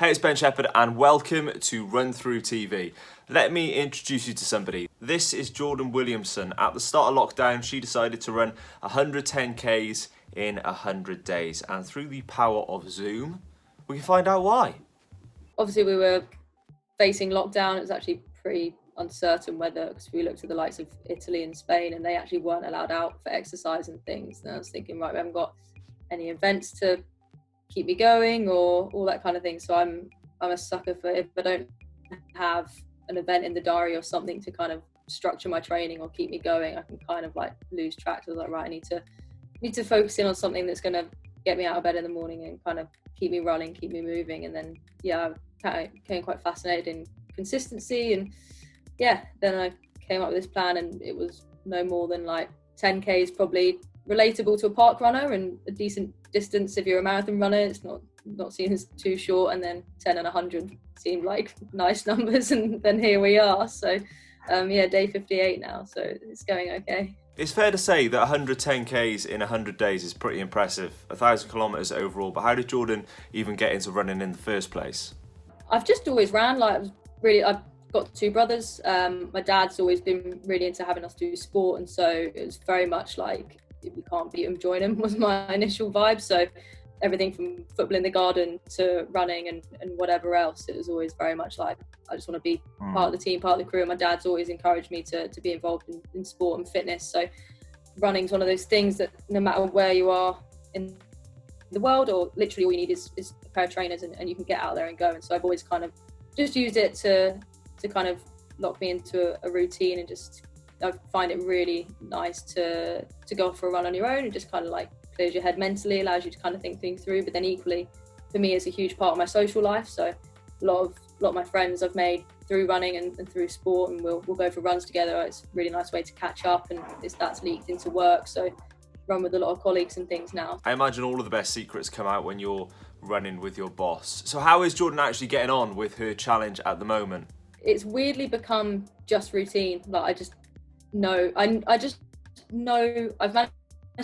Hey, it's Ben Sheppard and welcome to RunThrough TV. Let me introduce you to somebody. This is Jordan Williamson. At the start of lockdown, she decided to run 110Ks in 100 days. And through the power of Zoom, we can find out why. Obviously, we were facing lockdown. It was actually pretty uncertain whether, because we looked at the likes of Italy and Spain and they actually weren't allowed out for exercise and things. And I was thinking, right, we haven't got any events to keep me going or all that kind of thing. So I'm a sucker for, if I don't have an event in the diary or something to kind of structure my training or keep me going, I can kind of like lose track. So I was like, right, I need to focus in on something that's going to get me out of bed in the morning and kind of keep me running, keep me moving. And then I became quite fascinated in consistency, and then I came up with this plan, and it was no more than like 10Ks, probably relatable to a park runner and a decent distance if you're a marathon runner. It's not seen as too short, and then 10 and 100 seemed like nice numbers, and then here we are. So day 58 now, so it's going okay. It's fair to say that 110Ks in 100 days is pretty impressive, 1,000 kilometers overall, but how did Jordan even get into running in the first place? I've just always ran. I've got two brothers. My dad's always been really into having us do sport, and so it was very much like, if you can't beat him, join him, was my initial vibe. So everything from football in the garden to running and whatever else, it was always very much like, I just want to be part of the team, part of the crew. And my dad's always encouraged me to be involved in sport and fitness. So running's one of those things that no matter where you are in the world, or literally all you need is a pair of trainers and you can get out there and go. And so I've always kind of just used it to kind of lock me into a routine, and just I find it really nice to go for a run on your own. It just kind of like clears your head mentally, allows you to kind of think things through. But then equally, for me, it's a huge part of my social life. So a lot of my friends I've made through running and through sport, and we'll go for runs together. It's a really nice way to catch up, and that's leaked into work. So run with a lot of colleagues and things now. I imagine all of the best secrets come out when you're running with your boss. So how is Jordan actually getting on with her challenge at the moment? It's weirdly become just routine. Like I just know I've managed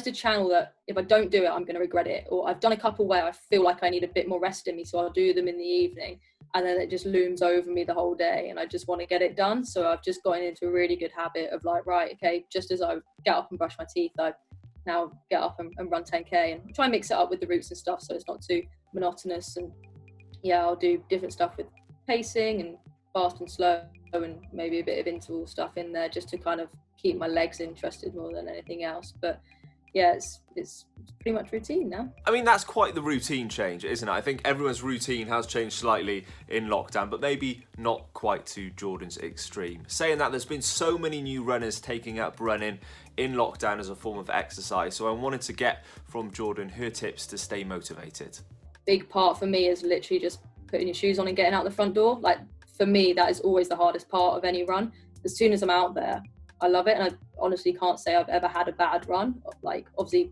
to channel that if I don't do it, I'm going to regret it. Or I've done a couple where I feel like I need a bit more rest in me, so I'll do them in the evening, and then it just looms over me the whole day, and I just want to get it done. So I've just gotten into a really good habit of like, right, okay, just as I get up and brush my teeth, I now get up and run 10K, and try and mix it up with the routes and stuff so it's not too monotonous. And I'll do different stuff with pacing and fast and slow, and maybe a bit of interval stuff in there just to kind of keep my legs interested more than anything else. But it's pretty much routine now. I mean, that's quite the routine change, isn't it? I think everyone's routine has changed slightly in lockdown, but maybe not quite to Jordan's extreme. Saying that, there's been so many new runners taking up running in lockdown as a form of exercise, so I wanted to get from Jordan her tips to stay motivated. Big part for me is literally just putting your shoes on and getting out the front door. Like, for me, that is always the hardest part of any run. As soon as I'm out there, I love it, and I honestly can't say I've ever had a bad run. Like, obviously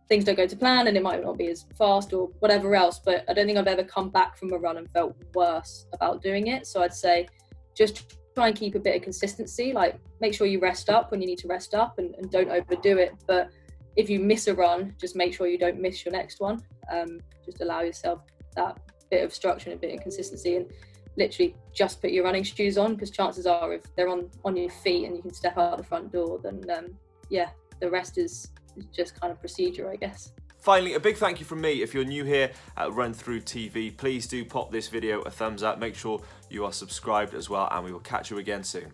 things don't go to plan and it might not be as fast or whatever else, but I don't think I've ever come back from a run and felt worse about doing it. So I'd say just try and keep a bit of consistency. Like, make sure you rest up when you need to rest up, and don't overdo it. But if you miss a run, just make sure you don't miss your next one. Just allow yourself that bit of structure and a bit of consistency, and literally just put your running shoes on, because chances are if they're on your feet and you can step out the front door, then the rest is just kind of procedure, I guess. Finally, a big thank you from me. If you're new here at RunThrough TV, please do pop this video a thumbs up. Make sure you are subscribed as well, and we will catch you again soon.